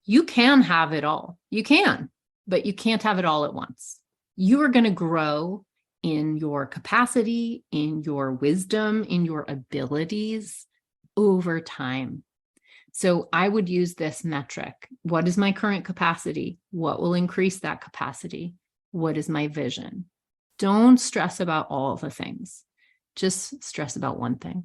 You can have it all. You can, but you can't have it all at once. You are going to grow in your capacity, in your wisdom, in your abilities over time. So I would use this metric. What is my current capacity? What will increase that capacity? What is my vision? Don't stress about all the things. Just stress about one thing.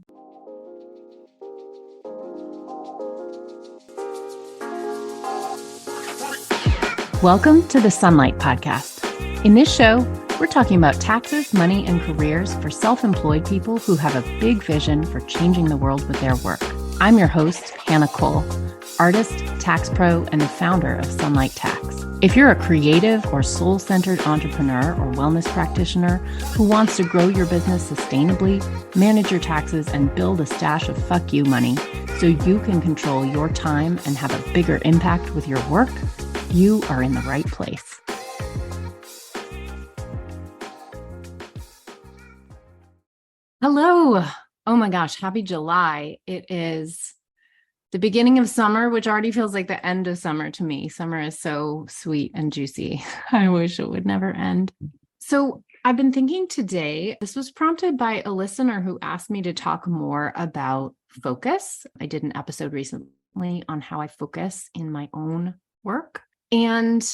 Welcome to the Sunlight Podcast. In this show, we're talking about taxes, money, and careers for self-employed people who have a big vision for changing the world with their work. I'm your host, Hannah Cole, artist, tax pro, and the founder of Sunlight Tax. If you're a creative or soul-centered entrepreneur or wellness practitioner who wants to grow your business sustainably, manage your taxes, and build a stash of fuck you money so you can control your time and have a bigger impact with your work, you are in the right place. Hello. Oh my gosh, happy July. It is the beginning of summer, which already feels like the end of summer to me. Summer is so sweet and juicy. I wish it would never end. So I've been thinking today, this was prompted by a listener who asked me to talk more about focus. I did an episode recently on how I focus in my own work. And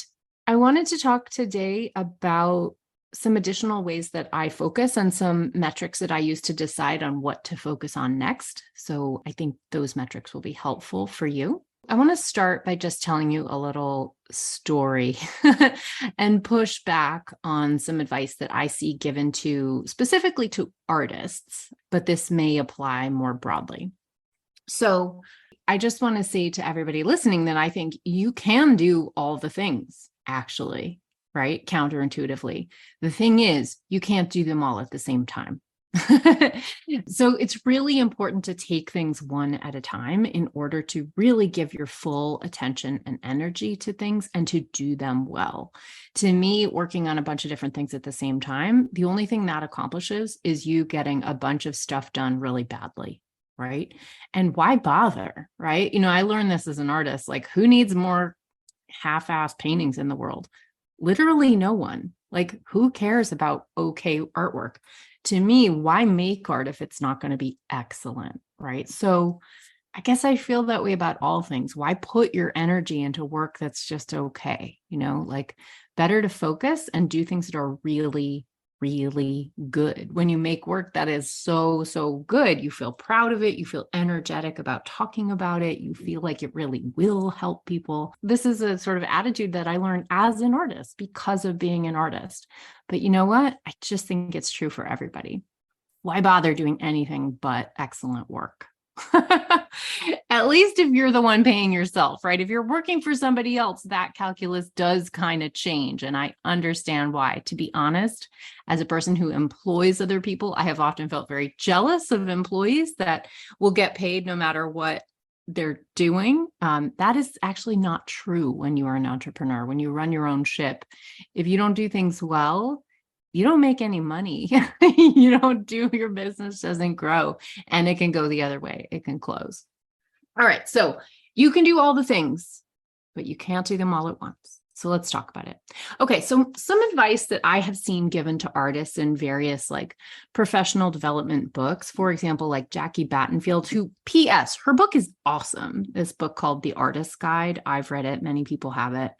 I wanted to talk today about some additional ways that I focus and some metrics that I use to decide on what to focus on next. So I think those metrics will be helpful for you. I want to start by just telling you a little story and push back on some advice that I see given to specifically to artists, but this may apply more broadly. So I just want to say to everybody listening that I think you can do all the things, actually, right? Counterintuitively. The thing is, you can't do them all at the same time. So it's really important to take things one at a time in order to really give your full attention and energy to things and to do them well. To me, working on a bunch of different things at the same time, the only thing that accomplishes is you getting a bunch of stuff done really badly. Right? And why bother, right? I learned this as an artist, like who needs more half-assed paintings in the world? Literally no one. Like who cares about okay artwork? To me, why make art if it's not going to be excellent, right? So I guess I feel that way about all things. Why put your energy into work that's just okay? Like better to focus and do things that are really good. When you make work that is so good, you feel proud of it. You feel energetic about talking about it. You feel like it really will help people. This is a sort of attitude that I learned as an artist because of being an artist. But you know what? I just think it's true for everybody. Why bother doing anything but excellent work? At least if you're the one paying yourself, right? If you're working for somebody else, that calculus does kind of change. And I understand why. To be honest, as a person who employs other people, I have often felt very jealous of employees that will get paid no matter what they're doing. That is actually not true when you are an entrepreneur. When you run your own ship, if you don't do things well, you don't make any money. Your business doesn't grow, and it can go the other way. It can close. All right. So you can do all the things, but you can't do them all at once. So let's talk about it. Okay. So some advice that I have seen given to artists in various like professional development books, for example, like Jackie Battenfield, who PS, her book is awesome. This book called The Artist's Guide. I've read it. Many people have it.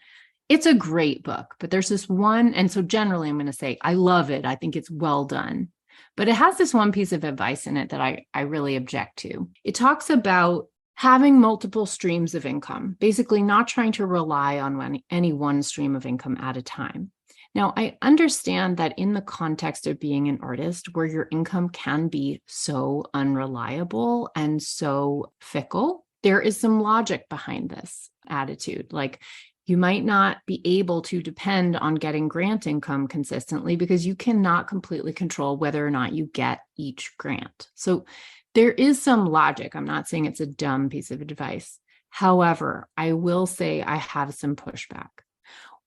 It's a great book, but there's this one. And so generally I'm going to say, I love it. I think it's well done, but it has this one piece of advice in it that I really object to. It talks about having multiple streams of income, basically not trying to rely on any one stream of income at a time. Now, I understand that in the context of being an artist, where your income can be so unreliable and so fickle, there is some logic behind this attitude. Like, you might not be able to depend on getting grant income consistently because you cannot completely control whether or not you get each grant. So there is some logic. I'm not saying it's a dumb piece of advice. However, I will say I have some pushback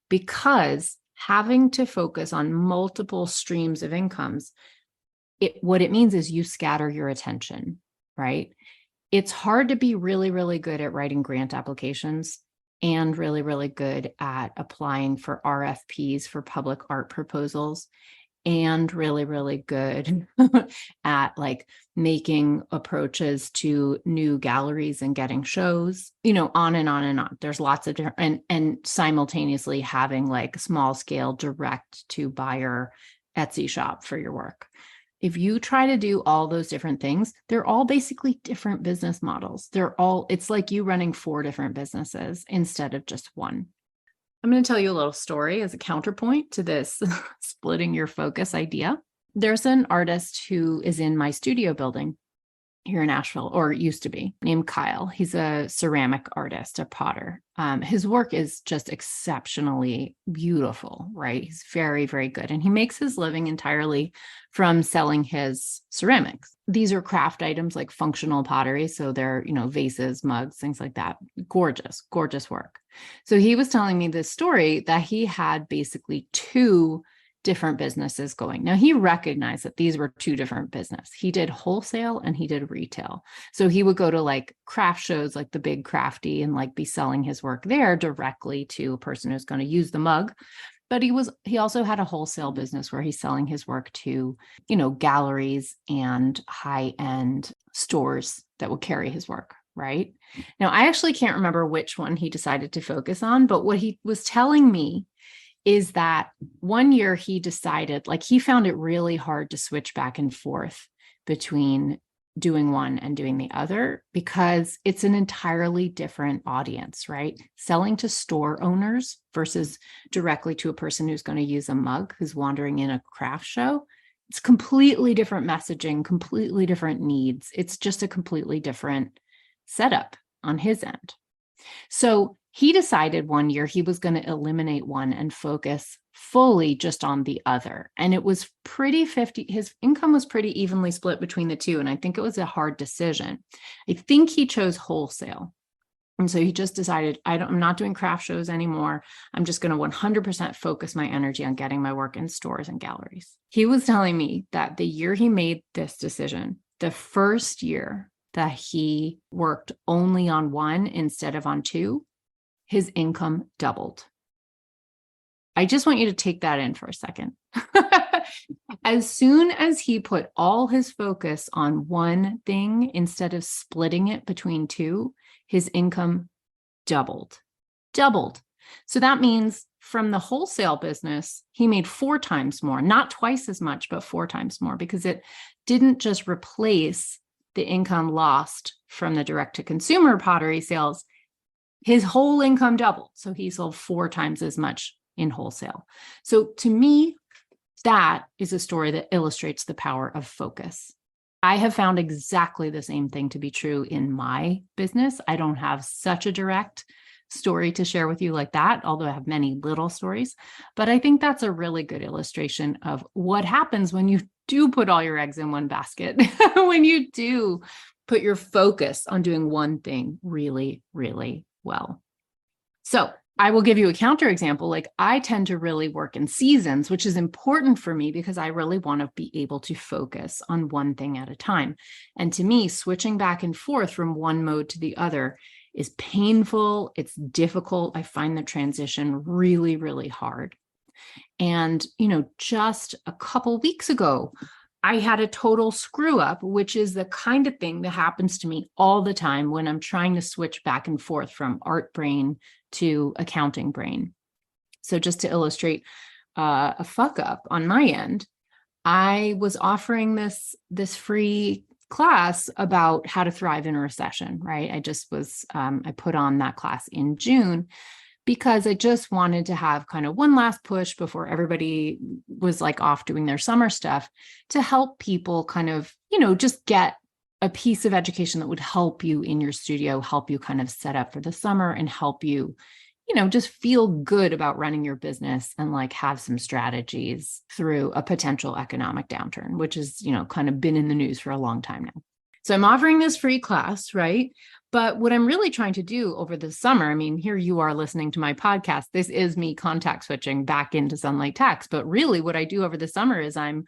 because having to focus on multiple streams of incomes, what it means is you scatter your attention, right? It's hard to be really, really good at writing grant applications and really, really good at applying for RFPs for public art proposals, and really, really good at like making approaches to new galleries and getting shows, on and on and on. There's lots of different, and simultaneously having like small scale direct to buyer Etsy shop for your work. If you try to do all those different things, they're all basically different business models. It's like you running 4 different businesses instead of just one. I'm going to tell you a little story as a counterpoint to this splitting your focus idea. There's an artist who is in my studio building here in Nashville, or used to be, named Kyle. He's a ceramic artist, a potter. His work is just exceptionally beautiful, right? He's very, very good. And he makes his living entirely from selling his ceramics. These are craft items like functional pottery. So they're, vases, mugs, things like that. Gorgeous, gorgeous work. So he was telling me this story that he had basically 2 different businesses going. Now, he recognized that these were 2 different businesses. He did wholesale and he did retail. So he would go to like craft shows like the Big Crafty and like be selling his work there directly to a person who's going to use the mug. But he also had a wholesale business where he's selling his work to, galleries and high-end stores that would carry his work, right? Now, I actually can't remember which one he decided to focus on, but what he was telling me is that one year he decided, like, he found it really hard to switch back and forth between doing one and doing the other because it's an entirely different audience, right? Selling to store owners versus directly to a person who's going to use a mug, who's wandering in a craft show. It's completely different messaging, completely different needs. It's just a completely different setup on his end. So he decided one year he was going to eliminate one and focus fully just on the other. And it was pretty 50, his income was pretty evenly split between the 2. And I think it was a hard decision. I think he chose wholesale. And so he just decided, I'm not doing craft shows anymore. I'm just going to 100% focus my energy on getting my work in stores and galleries. He was telling me that the year he made this decision, the first year that he worked only on one instead of on 2, his income doubled. I just want you to take that in for a second. As soon as he put all his focus on one thing instead of splitting it between 2, his income doubled. So that means from the wholesale business, he made 4 times more, not twice as much, but 4 times more, because it didn't just replace the income lost from the direct-to-consumer pottery sales. His whole income doubled. So he sold 4 times as much in wholesale. So to me, that is a story that illustrates the power of focus. I have found exactly the same thing to be true in my business. I don't have such a direct story to share with you like that, although I have many little stories. But I think that's a really good illustration of what happens when you do put all your eggs in one basket, when you do put your focus on doing one thing really, really well. So I will give you a counterexample. Like, I tend to really work in seasons, which is important for me because I really want to be able to focus on one thing at a time. And to me, switching back and forth from one mode to the other is painful. It's difficult. I find the transition really, really hard. And, just a couple weeks ago, I had a total screw up, which is the kind of thing that happens to me all the time when I'm trying to switch back and forth from art brain to accounting brain. So just to illustrate a fuck up on my end, I was offering this free class about how to thrive in a recession, right? I put on that class in June because I just wanted to have kind of one last push before everybody was like off doing their summer stuff to help people kind of, just get a piece of education that would help you in your studio, help you kind of set up for the summer and help you, just feel good about running your business and like have some strategies through a potential economic downturn, which is, kind of been in the news for a long time now. So I'm offering this free class, right? But what I'm really trying to do over the summer, here you are listening to my podcast. This is me contact switching back into Sunlight Tax. But really what I do over the summer is I'm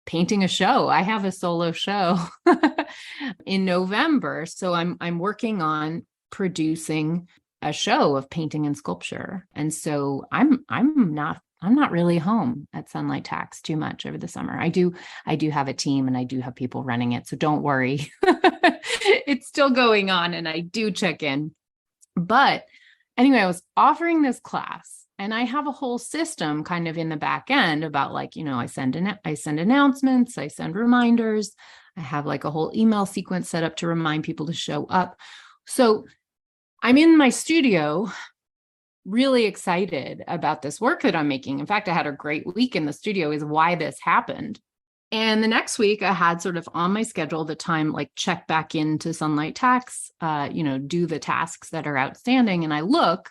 painting a show. I have a solo show in November. So I'm working on producing a show of painting and sculpture. And so I'm not really home at Sunlight Tax too much over the summer. I do have a team and I do have people running it. So don't worry. It's still going on and I do check in. But anyway, I was offering this class and I have a whole system kind of in the back end about like, I send announcements, I send reminders. I have like a whole email sequence set up to remind people to show up. So I'm in my studio, really excited about this work that I'm making. In fact, I had a great week in the studio is why this happened. And the next week I had sort of on my schedule the time, like check back into Sunlight Tax, do the tasks that are outstanding. And I look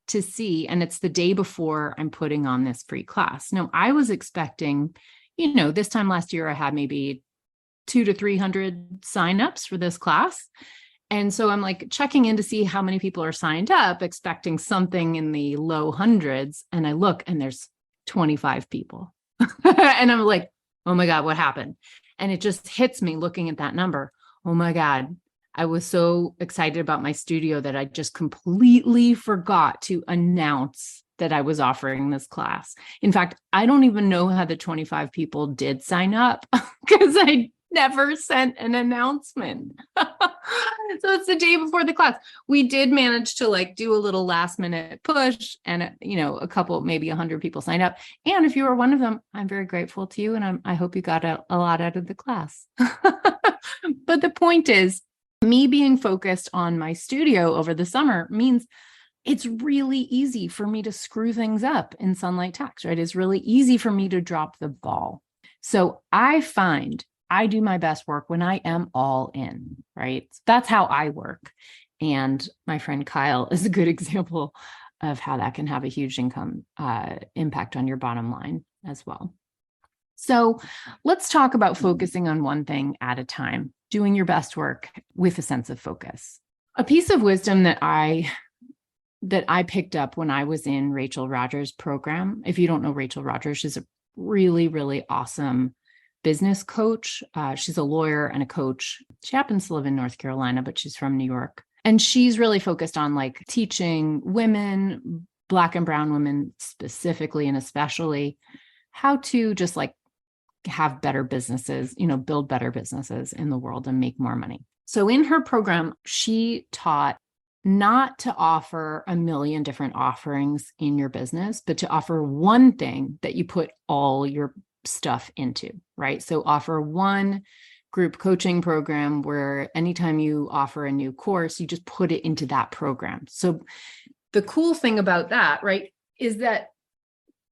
to see, and it's the day before I'm putting on this free class. Now I was expecting, this time last year, I had maybe 200 to 300 signups for this class. And so I'm like checking in to see how many people are signed up, expecting something in the low hundreds. And I look and there's 25 people. And I'm like, oh my God, what happened? And it just hits me looking at that number. Oh my God, I was so excited about my studio that I just completely forgot to announce that I was offering this class. In fact, I don't even know how the 25 people did sign up because I never sent an announcement. So it's the day before the class. We did manage to like do a little last minute push and, a couple, maybe 100 people signed up. And if you were one of them, I'm very grateful to you. And I hope you got a lot out of the class. But the point is, me being focused on my studio over the summer means it's really easy for me to screw things up in Sunlight Tax, right? It's really easy for me to drop the ball. So I find I do my best work when I am all in, right? That's how I work. And my friend Kyle is a good example of how that can have a huge income impact on your bottom line as well. So let's talk about focusing on one thing at a time, doing your best work with a sense of focus. A piece of wisdom that I picked up when I was in Rachel Rogers' program. If you don't know Rachel Rogers, she's a really, really awesome business coach. She's a lawyer and a coach. She happens to live in North Carolina, but she's from New York. And she's really focused on like teaching women, Black and brown women specifically and especially, how to just like have better businesses, build better businesses in the world and make more money. So in her program, she taught not to offer a million different offerings in your business, but to offer one thing that you put all your stuff into, right? So offer one group coaching program where anytime you offer a new course, you just put it into that program. So the cool thing about that, right, is that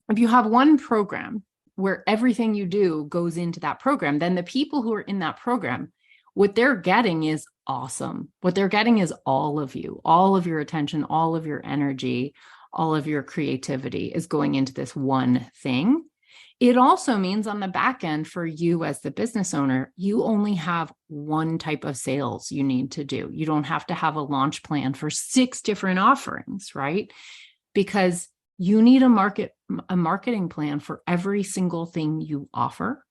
if you have one program where everything you do goes into that program, then the people who are in that program, what they're getting is awesome. What they're getting is all of you, all of your attention, all of your energy, all of your creativity is going into this one thing. It also means on the back end for you as the business owner, you only have one type of sales you need to do. You don't have to have a launch plan for 6 different offerings, right? Because you need a marketing plan for every single thing you offer.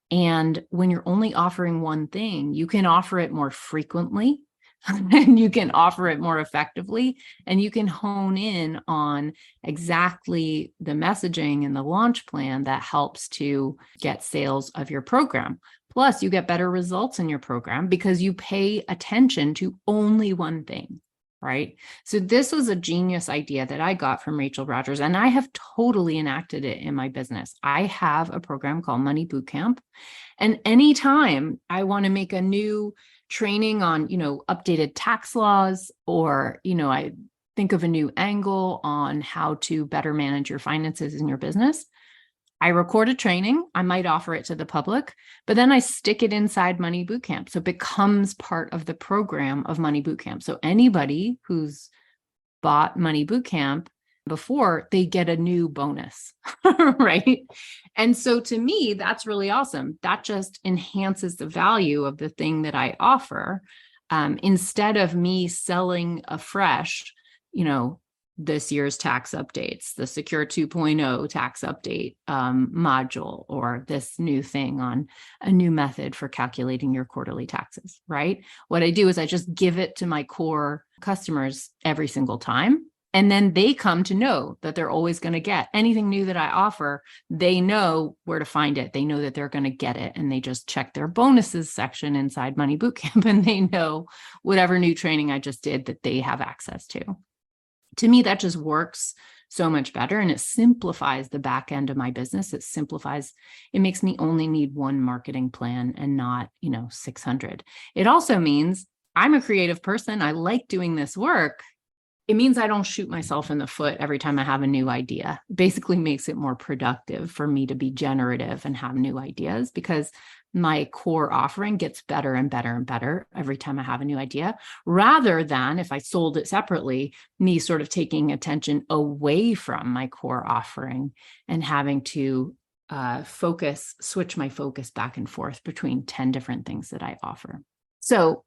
And when you're only offering one thing, you can offer it more frequently and you can offer it more effectively, and you can hone in on exactly the messaging and the launch plan that helps to get sales of your program. Plus, you get better results in your program because you pay attention to only one thing, right? So this was a genius idea that I got from Rachel Rogers, and I have totally enacted it in my business. I have a program called Money Bootcamp, and anytime I want to make a new training on, updated tax laws, or, I think of a new angle on how to better manage your finances in your business, I record a training. I might offer it to the public, but then I stick it inside Money Bootcamp. So it becomes part of the program of Money Bootcamp. So anybody who's bought Money Bootcamp before, they get a new bonus, right? And so to me, that's really awesome. That just enhances the value of the thing that I offer. Instead of me selling afresh, this year's tax updates, the Secure 2.0 tax update module, or this new thing on a new method for calculating your quarterly taxes, right? What I do is I just give it to my core customers every single time. And then they come to know that they're always going to get anything new that I offer. They know where to find it. They know that they're going to get it. And they just check their bonuses section inside Money Bootcamp, and they know whatever new training I just did that they have access to. To me, that just works so much better, and it simplifies the back end of my business. It makes me only need one marketing plan and not, 600. It also means I'm a creative person. I like doing this work. It means I don't shoot myself in the foot every time I have a new idea. It basically makes it more productive for me to be generative and have new ideas, because my core offering gets better and better and better every time I have a new idea, rather than if I sold it separately, me sort of taking attention away from my core offering and having to switch my focus back and forth between 10 different things that I offer. So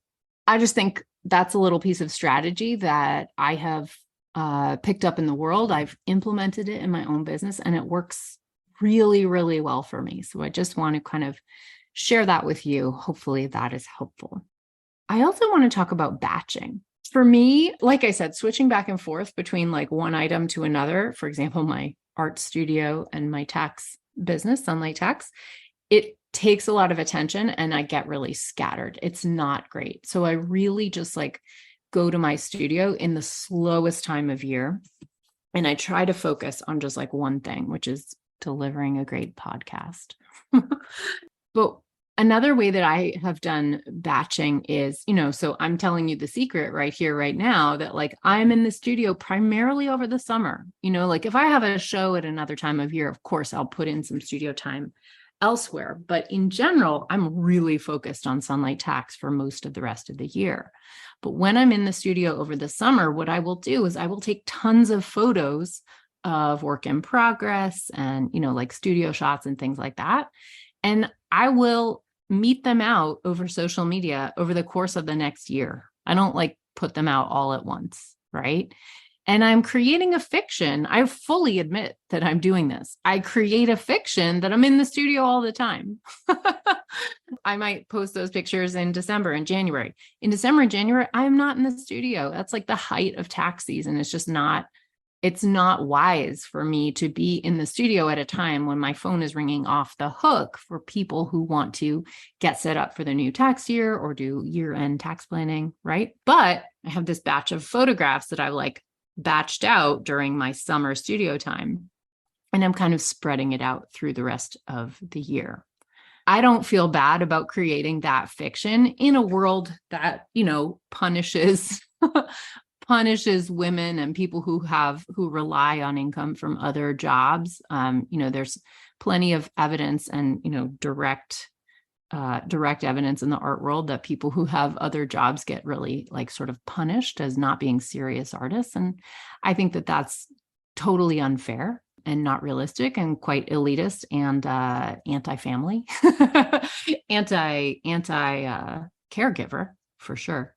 I just think that's a little piece of strategy that I have picked up in the world. I've implemented it in my own business, and it works really, really well for me. So I just want to kind of share that with you. Hopefully that is helpful. I also want to talk about batching. For me, like I said, switching back and forth between like one item to another, for example, my art studio and my tax business, Sunlight Tax, it takes a lot of attention and I get really scattered. It's not great. So I really just like go to my studio in the slowest time of year, and I try to focus on just like one thing, which is delivering a great podcast. But another way that I have done batching is, so I'm telling you the secret right here, right now, that like I'm in the studio primarily over the summer. Like if I have a show at another time of year, of course, I'll put in some studio time elsewhere. But in general, I'm really focused on Sunlight Tax for most of the rest of the year. But when I'm in the studio over the summer, what I will do is I will take tons of photos of work in progress and, like studio shots and things like that. And I will meet them out over social media over the course of the next year. I don't like put them out all at once, right? And I'm creating a fiction. I fully admit that I'm doing this. I create a fiction that I'm in the studio all the time. I might post those pictures in December and January. In December and January, I am not in the studio. That's like the height of tax season. It's not wise for me to be in the studio at a time when my phone is ringing off the hook for people who want to get set up for the new tax year or do year-end tax planning, right? But I have this batch of photographs that I like batched out during my summer studio time, and I'm kind of spreading it out through the rest of the year. I don't feel bad about creating that fiction in a world that, punishes women and people who rely on income from other jobs. There's plenty of evidence and, direct evidence in the art world that people who have other jobs get really like sort of punished as not being serious artists. And I think that that's totally unfair and not realistic and quite elitist and anti-family, caregiver for sure.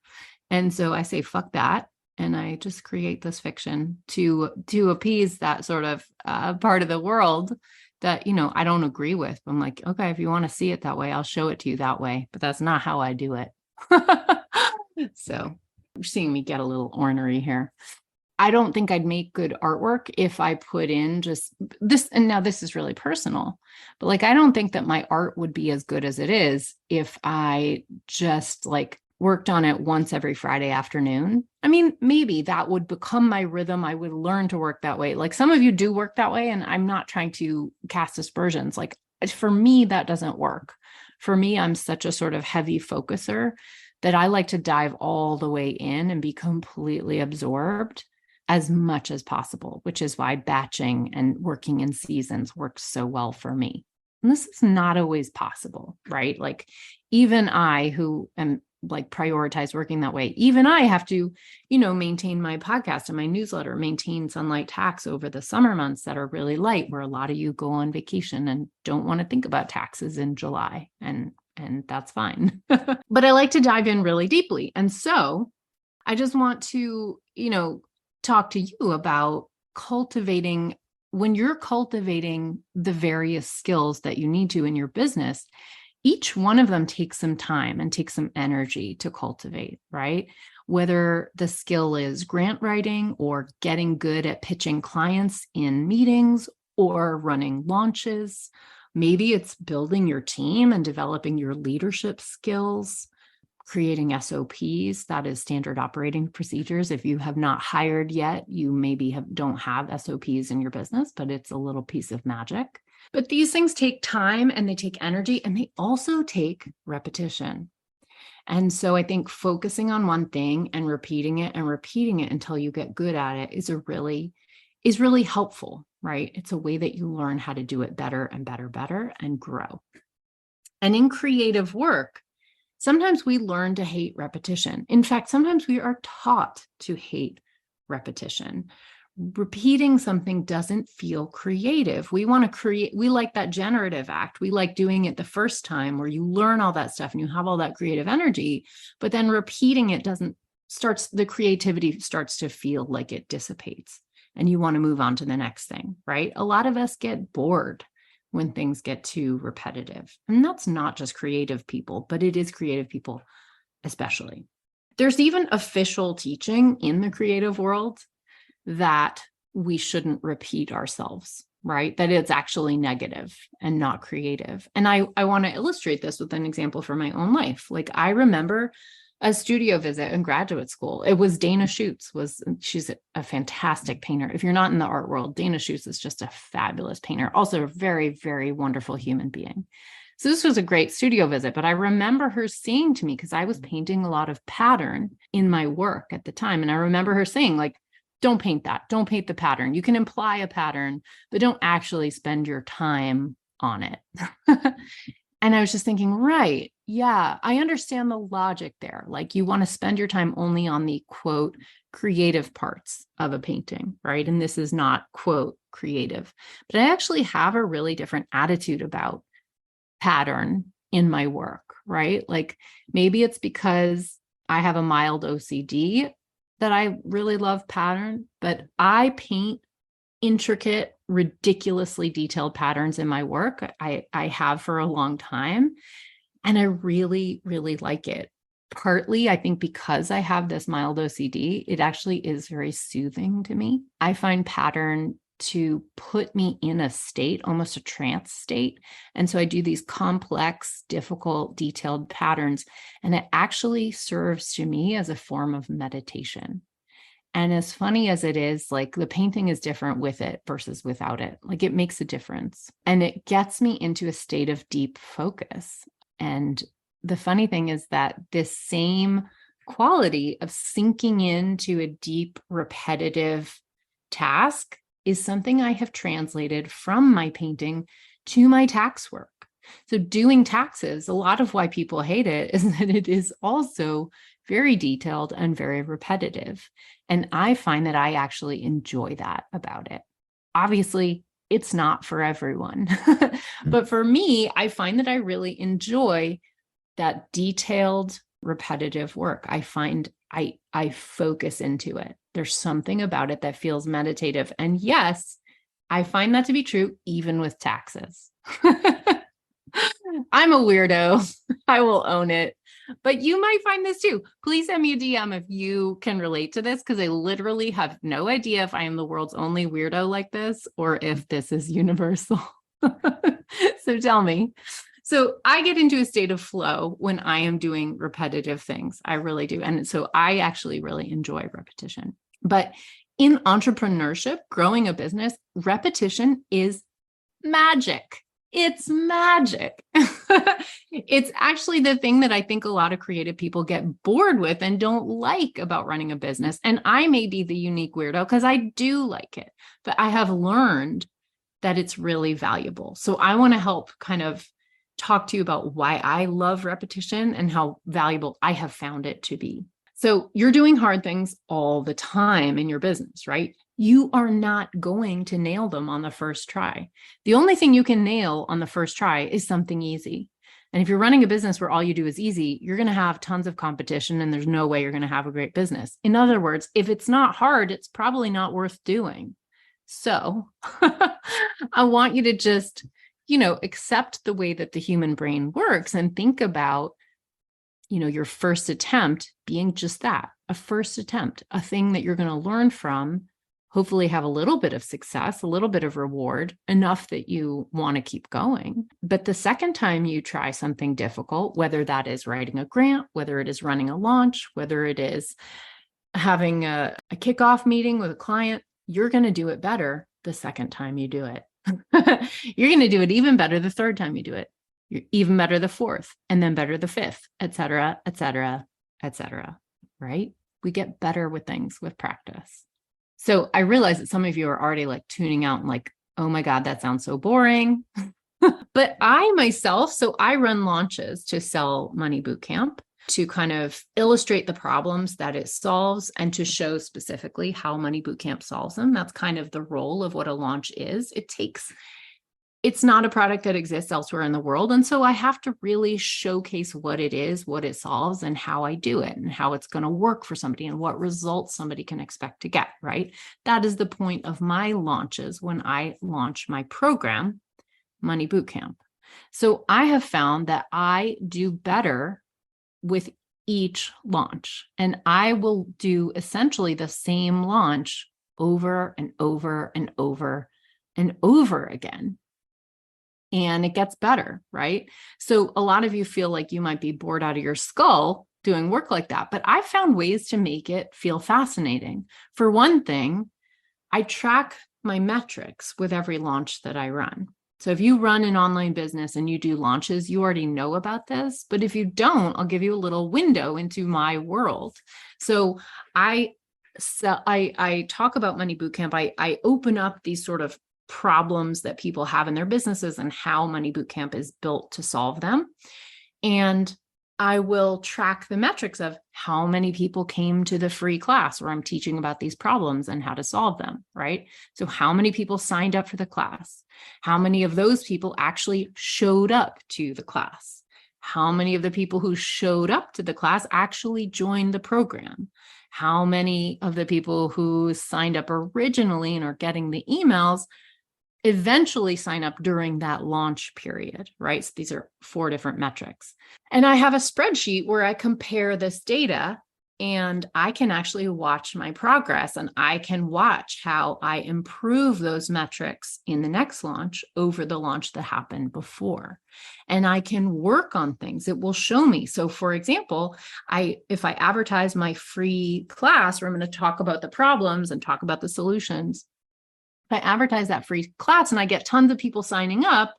And so I say, fuck that. And I just create this fiction to appease that sort of part of the world that, I don't agree with. I'm like, okay, if you want to see it that way, I'll show it to you that way. But that's not how I do it. So you're seeing me get a little ornery here. I don't think I'd make good artwork if I put in just this. And now this is really personal, but like, I don't think that my art would be as good as it is if I just like worked on it once every Friday afternoon. I mean, maybe that would become my rhythm. I would learn to work that way. Like some of you do work that way, and I'm not trying to cast aspersions. Like for me, that doesn't work. For me, I'm such a sort of heavy focuser that I like to dive all the way in and be completely absorbed as much as possible, which is why batching and working in seasons works so well for me. And this is not always possible, right? Like even I, who am like prioritize working that way, even I have to, maintain my podcast and my newsletter, maintain Sunlight Tax over the summer months that are really light, where a lot of you go on vacation and don't want to think about taxes in July. And that's fine. But I like to dive in really deeply. And so I just want to, talk to you about when you're cultivating the various skills that you need to in your business. Each one of them takes some time and takes some energy to cultivate, right? Whether the skill is grant writing or getting good at pitching clients in meetings or running launches. Maybe it's building your team and developing your leadership skills, creating SOPs, that is standard operating procedures. If you have not hired yet, you maybe don't have SOPs in your business, but it's a little piece of magic. But these things take time and they take energy and they also take repetition. And so I think focusing on one thing and repeating it until you get good at it is really helpful, right? It's a way that you learn how to do it better and better and grow. And in creative work, sometimes we learn to hate repetition. In fact, sometimes we are taught to hate repetition. Repeating something doesn't feel creative. We want to create, we like that generative act. We like doing it the first time where you learn all that stuff and you have all that creative energy, but then repeating it the creativity starts to feel like it dissipates and you want to move on to the next thing, right? A lot of us get bored when things get too repetitive. And that's not just creative people, but it is creative people especially. There's even official teaching in the creative world that we shouldn't repeat ourselves, right? That it's actually negative and not creative. And I want to illustrate this with an example from my own life. Like I remember a studio visit in graduate school. It was Dana Schutz. She's a fantastic painter. If you're not in the art world, Dana Schutz is just a fabulous painter, also a very, very wonderful human being. So this was a great studio visit, but I remember her saying to me, because I was painting a lot of pattern in my work at the time. And I remember her saying, like, don't paint that. Don't paint the pattern. You can imply a pattern, but don't actually spend your time on it. And I was just thinking, right, yeah, I understand the logic there. Like you want to spend your time only on the quote creative parts of a painting, right? And this is not quote creative, but I actually have a really different attitude about pattern in my work, right? Like maybe it's because I have a mild OCD that I really love pattern, but I paint intricate, ridiculously detailed patterns in my work. I have for a long time, and I really, really like it. Partly, I think because I have this mild OCD, it actually is very soothing to me. I find pattern to put me in a state, almost a trance state. And so I do these complex, difficult, detailed patterns, and it actually serves to me as a form of meditation. And as funny as it is, like the painting is different with it versus without it. Like it makes a difference. And it gets me into a state of deep focus. And the funny thing is that this same quality of sinking into a deep, repetitive task is something I have translated from my painting to my tax work. So doing taxes, a lot of why people hate it is that it is also very detailed and very repetitive. And I find that I actually enjoy that about it. Obviously, it's not for everyone, but for me, I find that I really enjoy that detailed, repetitive work. I find I focus into it. There's something about it that feels meditative. And yes, I find that to be true even with taxes. I'm a weirdo. I will own it. But you might find this too. Please send me a DM if you can relate to this, because I literally have no idea if I am the world's only weirdo like this or if this is universal. So tell me. So I get into a state of flow when I am doing repetitive things. I really do. And so I actually really enjoy repetition. But in entrepreneurship, growing a business, repetition is magic. It's magic. It's actually the thing that I think a lot of creative people get bored with and don't like about running a business. And I may be the unique weirdo because I do like it, but I have learned that it's really valuable. So I want to help kind of talk to you about why I love repetition and how valuable I have found it to be. So you're doing hard things all the time in your business, right? You are not going to nail them on the first try. The only thing you can nail on the first try is something easy. And if you're running a business where all you do is easy, you're going to have tons of competition and there's no way you're going to have a great business. In other words, if it's not hard, it's probably not worth doing. So I want you to just, accept the way that the human brain works and think about, your first attempt being just that, a first attempt, a thing that you're going to learn from, hopefully have a little bit of success, a little bit of reward, enough that you want to keep going. But the second time you try something difficult, whether that is writing a grant, whether it is running a launch, whether it is having a kickoff meeting with a client, you're going to do it better the second time you do it. You're going to do it even better the third time you do it. You're even better the fourth, and then better the fifth, et cetera, et cetera, et cetera, right? We get better with things with practice. So I realize that some of you are already like tuning out and like, oh my God, that sounds so boring. But I myself, so I run launches to sell Money Bootcamp to kind of illustrate the problems that it solves and to show specifically how Money Bootcamp solves them. That's kind of the role of what a launch is. It's not a product that exists elsewhere in the world. And so I have to really showcase what it is, what it solves, and how I do it, and how it's going to work for somebody, and what results somebody can expect to get, right? That is the point of my launches when I launch my program, Money Bootcamp. So I have found that I do better with each launch, and I will do essentially the same launch over and over and over and over again. And it gets better, right? So a lot of you feel like you might be bored out of your skull doing work like that, but I found ways to make it feel fascinating. For one thing, I track my metrics with every launch that I run. So if you run an online business and you do launches, you already know about this. But if you don't, I'll give you a little window into my world. So I talk about Money Bootcamp. I open up these sort of problems that people have in their businesses and how Money Bootcamp is built to solve them. And I will track the metrics of how many people came to the free class where I'm teaching about these problems and how to solve them, right? So how many people signed up for the class? How many of those people actually showed up to the class? How many of the people who showed up to the class actually joined the program? How many of the people who signed up originally and are getting the emails eventually sign up during that launch period, right? So these are 4 different metrics. And I have a spreadsheet where I compare this data, and I can actually watch my progress, and I can watch how I improve those metrics in the next launch over the launch that happened before. And I can work on things. It will show me. So for example, if I advertise my free class where I'm going to talk about the problems and talk about the solutions, I advertise that free class and I get tons of people signing up,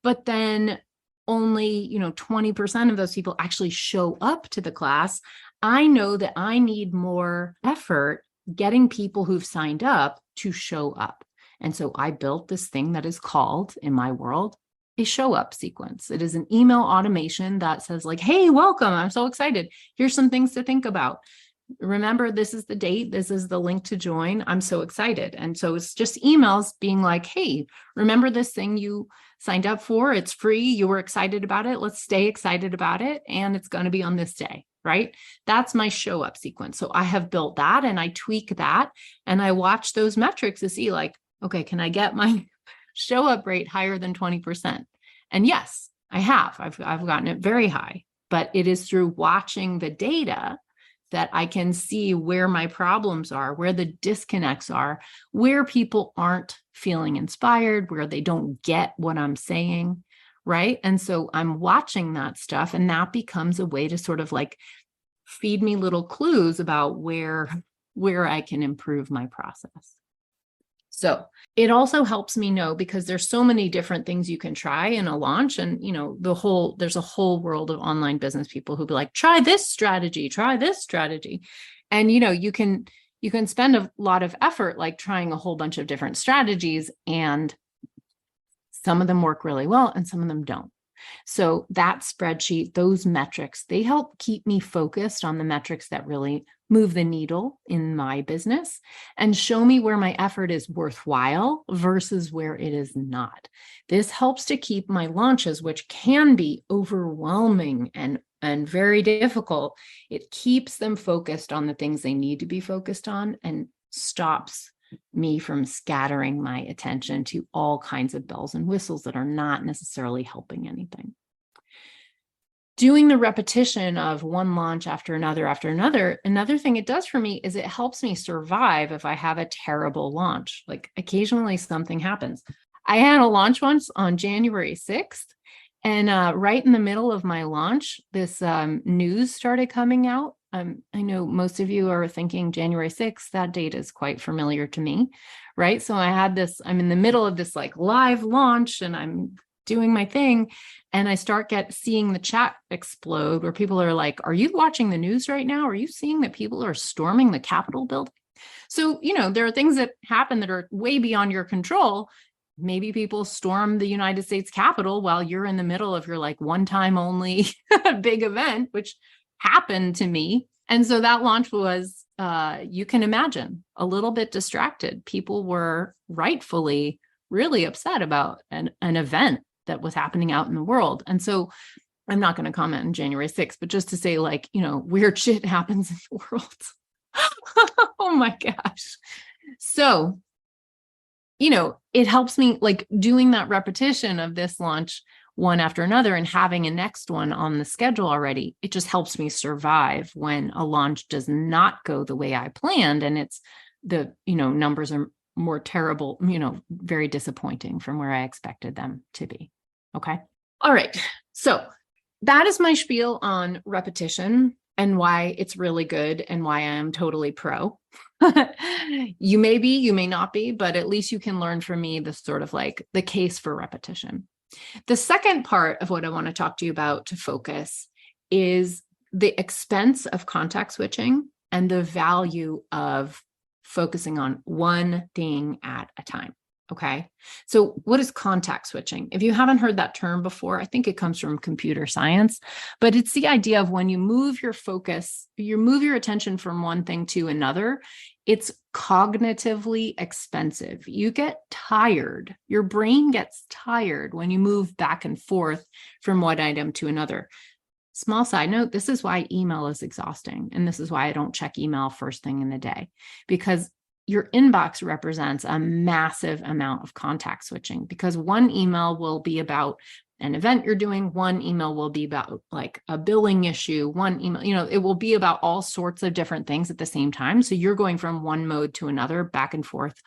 but then only, 20% of those people actually show up to the class. I know that I need more effort getting people who've signed up to show up. And so I built this thing that is called, in my world, a show up sequence. It is an email automation that says like, hey, welcome. I'm so excited. Here's some things to think about. Remember, this is the date. This is the link to join. I'm so excited. And so it's just emails being like, hey, remember this thing you signed up for? It's free. You were excited about it. Let's stay excited about it. And it's going to be on this day, right? That's my show up sequence. So I have built that and I tweak that and I watch those metrics to see like, okay, can I get my show up rate higher than 20%? And yes, I have. I've gotten it very high, but it is through watching the data that I can see where my problems are, where the disconnects are, where people aren't feeling inspired, where they don't get what I'm saying, right? And so I'm watching that stuff, and that becomes a way to sort of like feed me little clues about where I can improve my process. So it also helps me know, because there's so many different things you can try in a launch, and there's a whole world of online business people who be like, try this strategy, and you can spend a lot of effort like trying a whole bunch of different strategies, and some of them work really well and some of them don't. So that spreadsheet, those metrics, they help keep me focused on the metrics that really move the needle in my business and show me where my effort is worthwhile versus where it is not. This helps to keep my launches, which can be overwhelming and very difficult. It keeps them focused on the things they need to be focused on and stops me from scattering my attention to all kinds of bells and whistles that are not necessarily helping anything. Doing the repetition of one launch after another thing it does for me is it helps me survive if I have a terrible launch. Like occasionally something happens. I had a launch once on January 6th, and right in the middle of my launch, this news started coming out. I know most of you are thinking January 6th, that date is quite familiar to me, right? So I'm in the middle of this like live launch and I'm doing my thing. And I start seeing the chat explode where people are like, are you watching the news right now? Are you seeing that people are storming the Capitol building? So, there are things that happen that are way beyond your control. Maybe people storm the United States Capitol while you're in the middle of your like one time only big event, which happened to me. And so that launch was, you can imagine, a little bit distracted. People were rightfully really upset about an event that was happening out in the world. And so I'm not going to comment on January 6th, but just to say like, weird shit happens in the world. Oh my gosh. So, it helps me like doing that repetition of this launch one after another and having a next one on the schedule already. It just helps me survive when a launch does not go the way I planned. And it's the, numbers are more terrible, very disappointing from where I expected them to be. Okay. All right. So that is my spiel on repetition and why it's really good and why I'm totally pro. You may be, you may not be, but at least you can learn from me the sort of like the case for repetition. The second part of what I want to talk to you about to focus is the expense of contact switching and the value of focusing on one thing at a time. Okay. So what is contact switching? If you haven't heard that term before, I think it comes from computer science, but it's the idea of when you move your focus, you move your attention from one thing to another, it's cognitively expensive. You get tired. Your brain gets tired when you move back and forth from one item to another. Small side note, this is why email is exhausting. And this is why I don't check email first thing in the day, because your inbox represents a massive amount of contact switching, because one email will be about an event you're doing. One email will be about like a billing issue. One email, it will be about all sorts of different things at the same time. So you're going from one mode to another, back and forth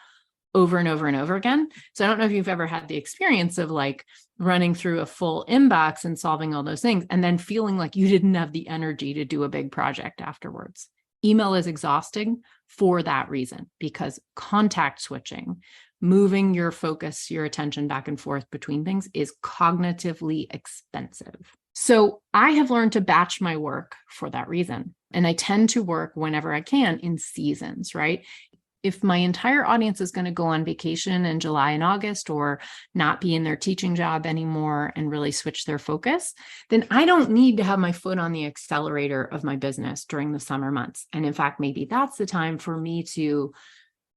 over and over and over again. So I don't know if you've ever had the experience of like running through a full inbox and solving all those things and then feeling like you didn't have the energy to do a big project afterwards. Email is exhausting for that reason, because contact switching, moving your focus, your attention back and forth between things is cognitively expensive. So I have learned to batch my work for that reason. And I tend to work whenever I can in seasons, right? If my entire audience is going to go on vacation in July and August or not be in their teaching job anymore and really switch their focus, then I don't need to have my foot on the accelerator of my business during the summer months. And in fact, maybe that's the time for me to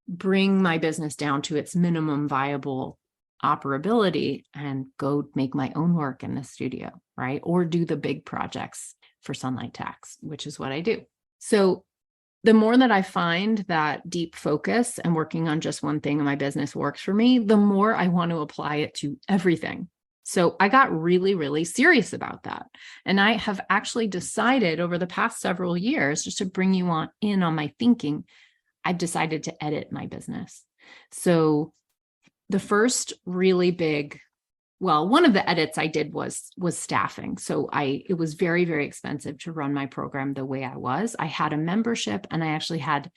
bring my business down to its minimum viable operability and go make my own work in the studio, right? Or do the big projects for Sunlight Tax, which is what I do. So the more that I find that deep focus and working on just one thing in my business works for me, the more I want to apply it to everything. So I got really, really serious about that. And I have actually decided over the past several years, just to bring you in on my thinking, I've decided to edit my business. So the first really big, one of the edits I did was staffing. So it was very, very expensive to run my program the way I was. I had a membership and I actually had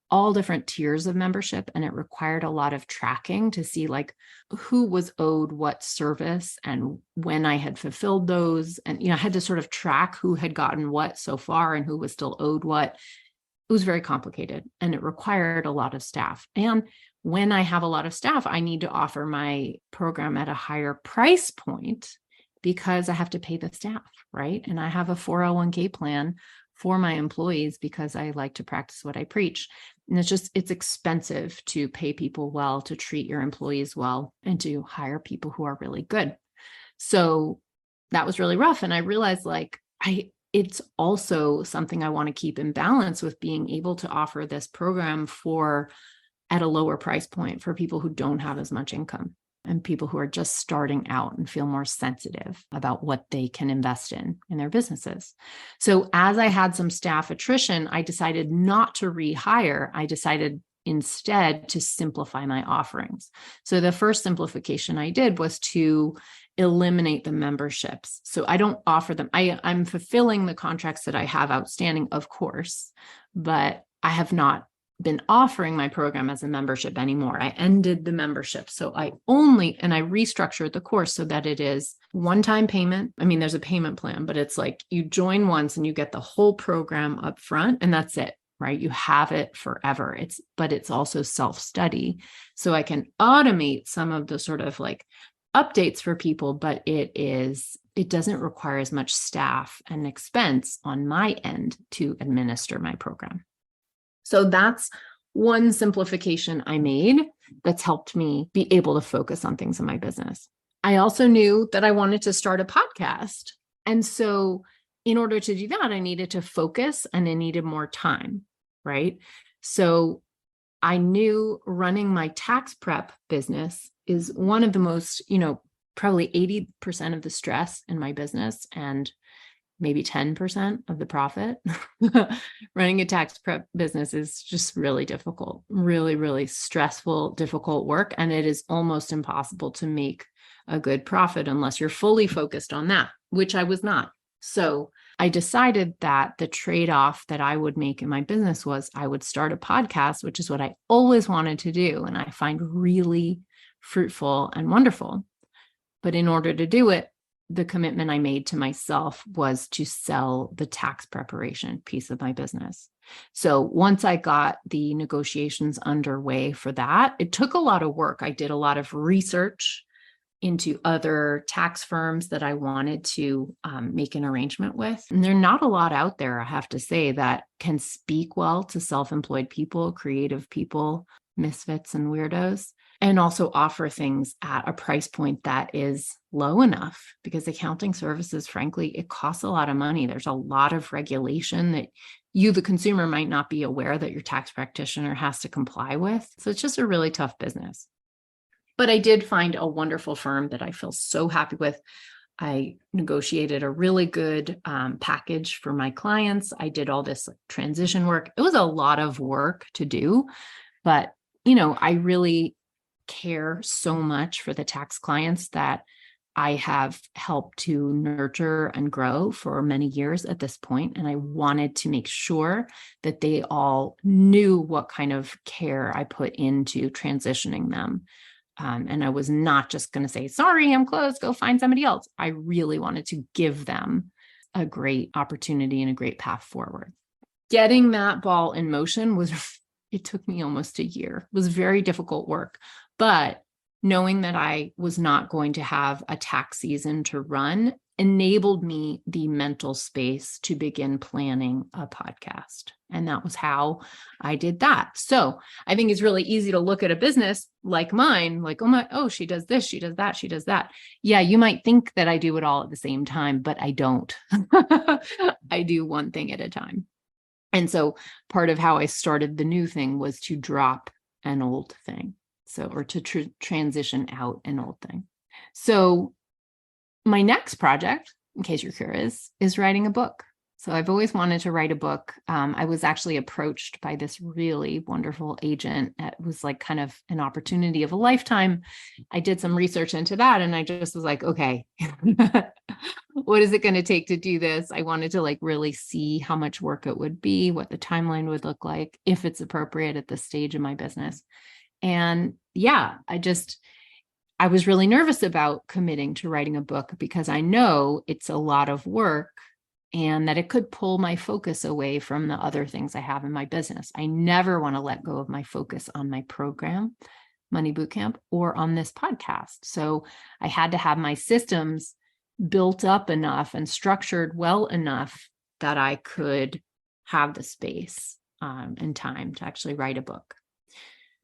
all different tiers of membership, and it required a lot of tracking to see like who was owed what service and when I had fulfilled those. And, I had to sort of track who had gotten what so far and who was still owed what. It was very complicated and it required a lot of staff. And when I have a lot of staff, I need to offer my program at a higher price point. because I have to pay the staff, right? And I have a 401k plan for my employees because I like to practice what I preach. And it's expensive to pay people well, to treat your employees well, and to hire people who are really good. So that was really rough. And I realized it's also something I want to keep in balance with being able to offer this program at a lower price point for people who don't have as much income and people who are just starting out and feel more sensitive about what they can invest in their businesses. So as I had some staff attrition, I decided not to rehire. I decided instead to simplify my offerings. So the first simplification I did was to eliminate the memberships. So I don't offer them. I'm fulfilling the contracts that I have outstanding, of course, but I have not been offering my program as a membership anymore. I ended the membership. So I restructured the course so that it is one-time payment. I mean, there's a payment plan, but it's like you join once and you get the whole program up front and that's it, right? You have it forever. But it's also self-study. So I can automate some of the sort of like updates for people, but it doesn't require as much staff and expense on my end to administer my program. So that's one simplification I made that's helped me be able to focus on things in my business. I also knew that I wanted to start a podcast. And so in order to do that, I needed to focus and I needed more time, right? So I knew running my tax prep business is one of the most, probably 80% of the stress in my business and maybe 10% of the profit. Running a tax prep business is just really difficult, really, really stressful, difficult work. And it is almost impossible to make a good profit unless you're fully focused on that, which I was not. So I decided that the trade-off that I would make in my business was I would start a podcast, which is what I always wanted to do. And I find really fruitful and wonderful. But in order to do it, the commitment I made to myself was to sell the tax preparation piece of my business. So once I got the negotiations underway for that, it took a lot of work. I did a lot of research into other tax firms that I wanted to make an arrangement with. And there are not a lot out there, I have to say, that can speak well to self-employed people, creative people, misfits and weirdos, and also offer things at a price point that is low enough, because accounting services, frankly, it costs a lot of money. There's a lot of regulation that you, the consumer, might not be aware that your tax practitioner has to comply with. So it's just a really tough business. But I did find a wonderful firm that I feel so happy with. I negotiated a really good package for my clients. I did all this transition work. It was a lot of work to do, but I really care so much for the tax clients that I have helped to nurture and grow for many years at this point. And I wanted to make sure that they all knew what kind of care I put into transitioning them. And I was not just going to say, sorry, I'm closed, go find somebody else. I really wanted to give them a great opportunity and a great path forward. Getting that ball in motion it took me almost a year. It was very difficult work, but knowing that I was not going to have a tax season to run enabled me the mental space to begin planning a podcast. And that was how I did that. So I think it's really easy to look at a business like mine, like, she does this, she does that, she does that. Yeah, you might think that I do it all at the same time, but I don't. I do one thing at a time. And so part of how I started the new thing was to drop an old thing. Or to transition out an old thing. So my next project, in case you're curious, is writing a book. So I've always wanted to write a book. I was actually approached by this really wonderful agent. It was like kind of an opportunity of a lifetime. I did some research into that and I just was like, okay, what is it going to take to do this? I wanted to really see how much work it would be, what the timeline would look like, if it's appropriate at this stage of my business. And yeah, I was really nervous about committing to writing a book because I know it's a lot of work and that it could pull my focus away from the other things I have in my business. I never want to let go of my focus on my program, Money Bootcamp, or on this podcast. So I had to have my systems built up enough and structured well enough that I could have the space and time to actually write a book.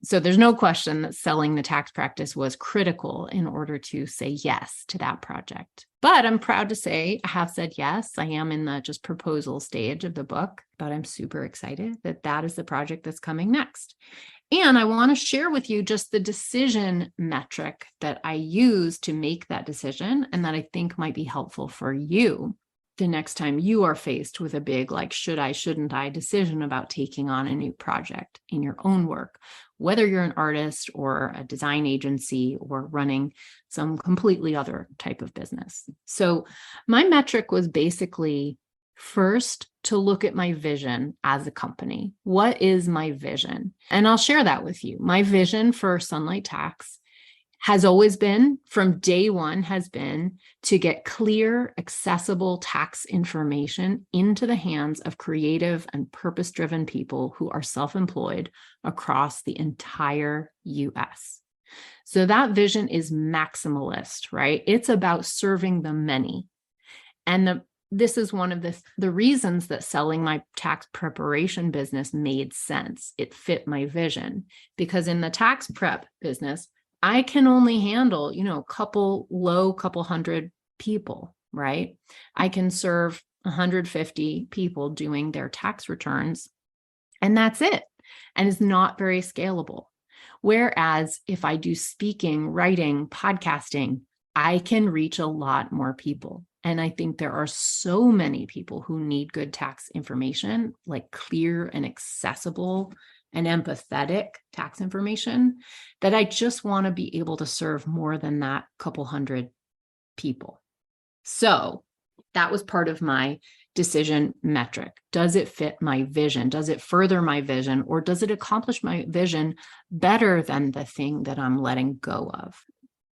So there's no question that selling the tax practice was critical in order to say yes to that project. But I'm proud to say I have said yes. I am in the just proposal stage of the book, but I'm super excited that that is the project that's coming next. And I want to share with you just the decision metric that I use to make that decision and that I think might be helpful for you the next time you are faced with a big, like, should I, shouldn't I decision about taking on a new project in your own work, whether you're an artist or a design agency or running some completely other type of business. So my metric was basically first to look at my vision as a company. What is my vision? And I'll share that with you. My vision for Sunlight Tax has always been, from day one, has been to get clear, accessible tax information into the hands of creative and purpose-driven people who are self-employed across the entire US. So that vision is maximalist, right? It's about serving the many. And this is one of the reasons that selling my tax preparation business made sense. It fit my vision, because in the tax prep business, I can only handle, a couple hundred people, right? I can serve 150 people doing their tax returns, and that's it. And it's not very scalable. Whereas if I do speaking, writing, podcasting, I can reach a lot more people. And I think there are so many people who need good tax information, like clear and accessible and empathetic tax information, that I just want to be able to serve more than that couple hundred people. So that was part of my decision metric. Does it fit my vision? Does it further my vision? Or does it accomplish my vision better than the thing that I'm letting go of?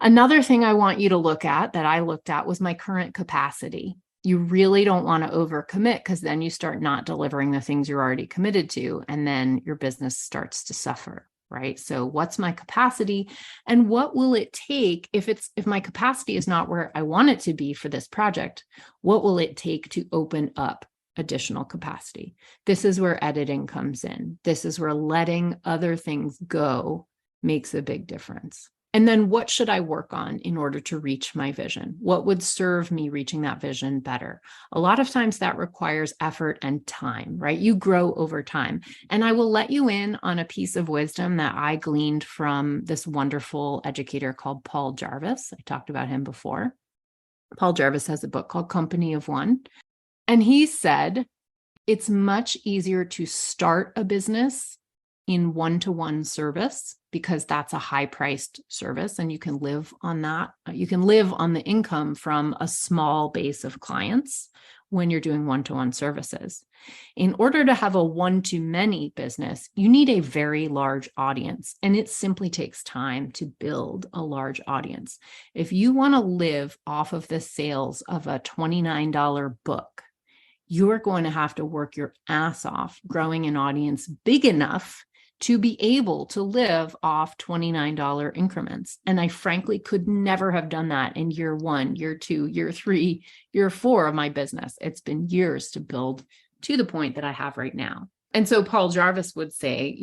Another thing I want you to look at that I looked at was my current capacity. You really don't want to overcommit, because then you start not delivering the things you're already committed to, and then your business starts to suffer, right? So what's my capacity, and what will it take if my capacity is not where I want it to be for this project? What will it take to open up additional capacity? This is where editing comes in. This is where letting other things go makes a big difference. And then what should I work on in order to reach my vision? What would serve me reaching that vision better? A lot of times that requires effort and time, right? You grow over time. And I will let you in on a piece of wisdom that I gleaned from this wonderful educator called Paul Jarvis. I talked about him before. Paul Jarvis has a book called Company of One. And he said, it's much easier to start a business in one-to-one service, because that's a high-priced service and you can live on that. You can live on the income from a small base of clients when you're doing one-to-one services. In order to have a one-to-many business, you need a very large audience, and it simply takes time to build a large audience. If you want to live off of the sales of a $29 book, you're going to have to work your ass off growing an audience big enough to be able to live off $29 increments. And I frankly could never have done that in year 1, year 2, year 3, year 4 of my business. It's been years to build to the point that I have right now. And so Paul Jarvis would say,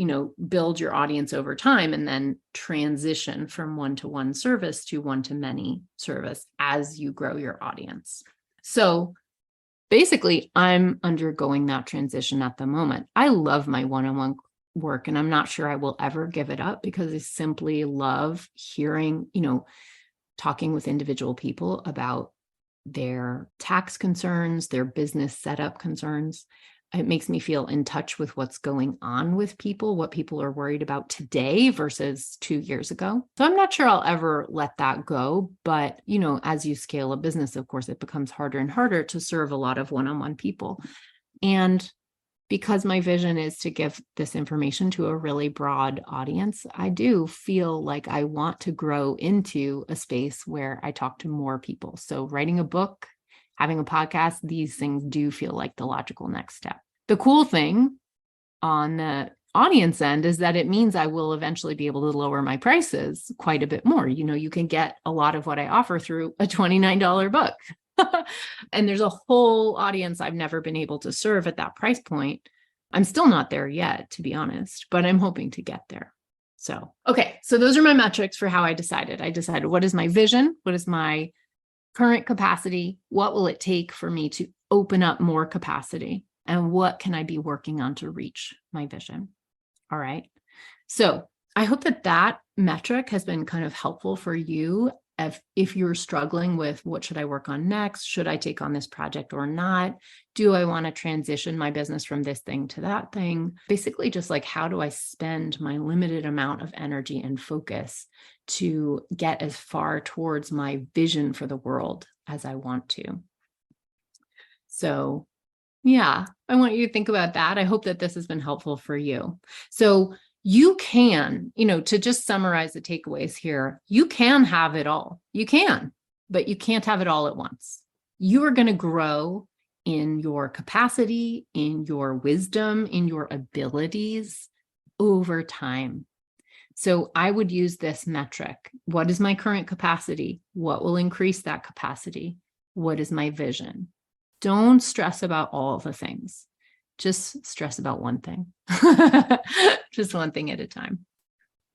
build your audience over time and then transition from one-to-one service to one-to-many service as you grow your audience. So basically, I'm undergoing that transition at the moment. I love my one-on-one work, and I'm not sure I will ever give it up, because I simply love hearing, talking with individual people about their tax concerns, their business setup concerns. It makes me feel in touch with what's going on with people, what people are worried about today versus 2 years ago. So I'm not sure I'll ever let that go. But, as you scale a business, of course, it becomes harder and harder to serve a lot of one-on-one people. And because my vision is to give this information to a really broad audience, I do feel like I want to grow into a space where I talk to more people. So writing a book, having a podcast, these things do feel like the logical next step. The cool thing on the audience end is that it means I will eventually be able to lower my prices quite a bit more. You can get a lot of what I offer through a $29 book. And there's a whole audience I've never been able to serve at that price point. I'm still not there yet, to be honest, but I'm hoping to get there. So, okay. So those are my metrics for how I decided. I decided, what is my vision? What is my current capacity? What will it take for me to open up more capacity? And what can I be working on to reach my vision? All right. So I hope that metric has been kind of helpful for you if you're struggling with what should I work on next? Should I take on this project or not? Do I want to transition my business from this thing to that thing? Basically, just like, how do I spend my limited amount of energy and focus to get as far towards my vision for the world as I want to? So yeah, I want you to think about that. I hope that this has been helpful for you. So you can, to just summarize the takeaways here, you can have it all. You can, but you can't have it all at once. You are going to grow in your capacity, in your wisdom, in your abilities over time. So I would use this metric. What is my current capacity? What will increase that capacity? What is my vision? Don't stress about all the things. Just stress about one thing, just one thing at a time.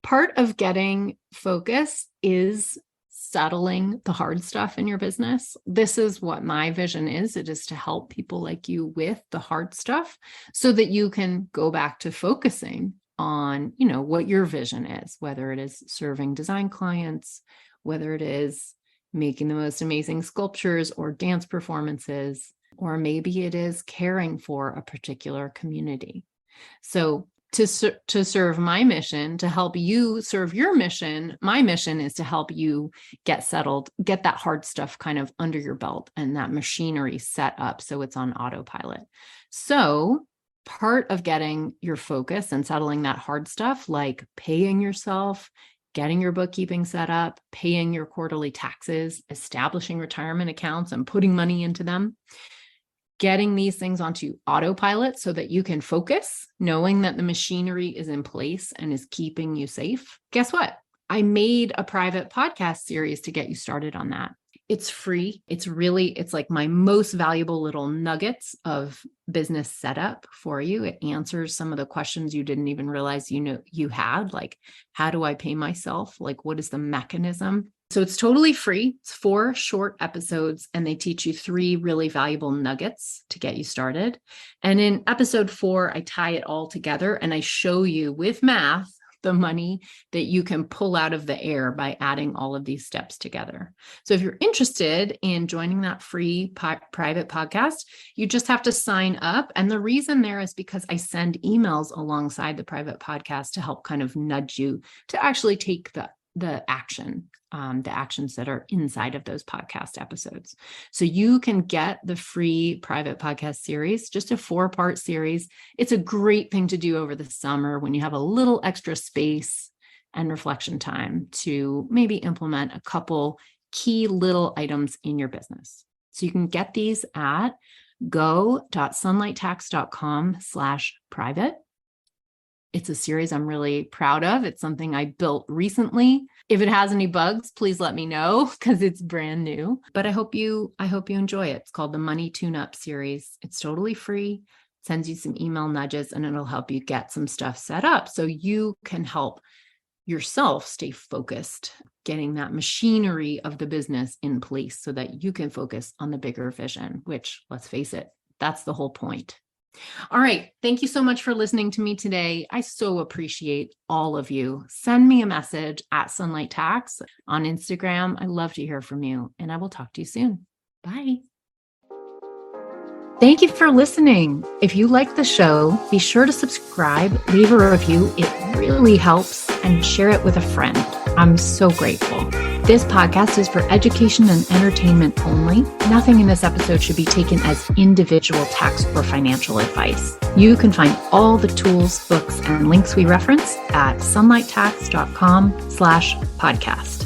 Part of getting focus is settling the hard stuff in your business. This is what my vision is. It is to help people like you with the hard stuff so that you can go back to focusing on, what your vision is, whether it is serving design clients, whether it is making the most amazing sculptures or dance performances, or maybe it is caring for a particular community. So to serve my mission, to help you serve your mission, my mission is to help you get settled, get that hard stuff kind of under your belt and that machinery set up so it's on autopilot. So part of getting your focus and settling that hard stuff, like paying yourself, getting your bookkeeping set up, paying your quarterly taxes, establishing retirement accounts and putting money into them, getting these things onto autopilot so that you can focus, knowing that the machinery is in place and is keeping you safe. Guess what? I made a private podcast series to get you started on that. It's free. It's like my most valuable little nuggets of business setup for you. It answers some of the questions you didn't even realize you had, like, how do I pay myself? Like, what is the mechanism? So it's totally free. It's 4 short episodes, and they teach you 3 really valuable nuggets to get you started. And in episode 4, I tie it all together and I show you with math the money that you can pull out of the air by adding all of these steps together. So if you're interested in joining that free private podcast, you just have to sign up. And the reason there is because I send emails alongside the private podcast to help kind of nudge you to actually take the actions that are inside of those podcast episodes. So you can get the free private podcast series, just a 4-part series. It's a great thing to do over the summer when you have a little extra space and reflection time to maybe implement a couple key little items in your business. So you can get these at go.sunlighttax.com/private. It's a series I'm really proud of. It's something I built recently. If it has any bugs, please let me know because it's brand new. But I hope you enjoy it. It's called the Money Tune-Up series. It's totally free. It sends you some email nudges and it'll help you get some stuff set up so you can help yourself stay focused, getting that machinery of the business in place so that you can focus on the bigger vision, which, let's face it, that's the whole point. All right. Thank you so much for listening to me today. I so appreciate all of you. Send me a message at Sunlight Tax on Instagram. I love to hear from you, and I will talk to you soon. Bye. Thank you for listening. If you like the show, be sure to subscribe, leave a review. It really helps, and share it with a friend. I'm so grateful. This podcast is for education and entertainment only. Nothing in this episode should be taken as individual tax or financial advice. You can find all the tools, books, and links we reference at sunlighttax.com/podcast.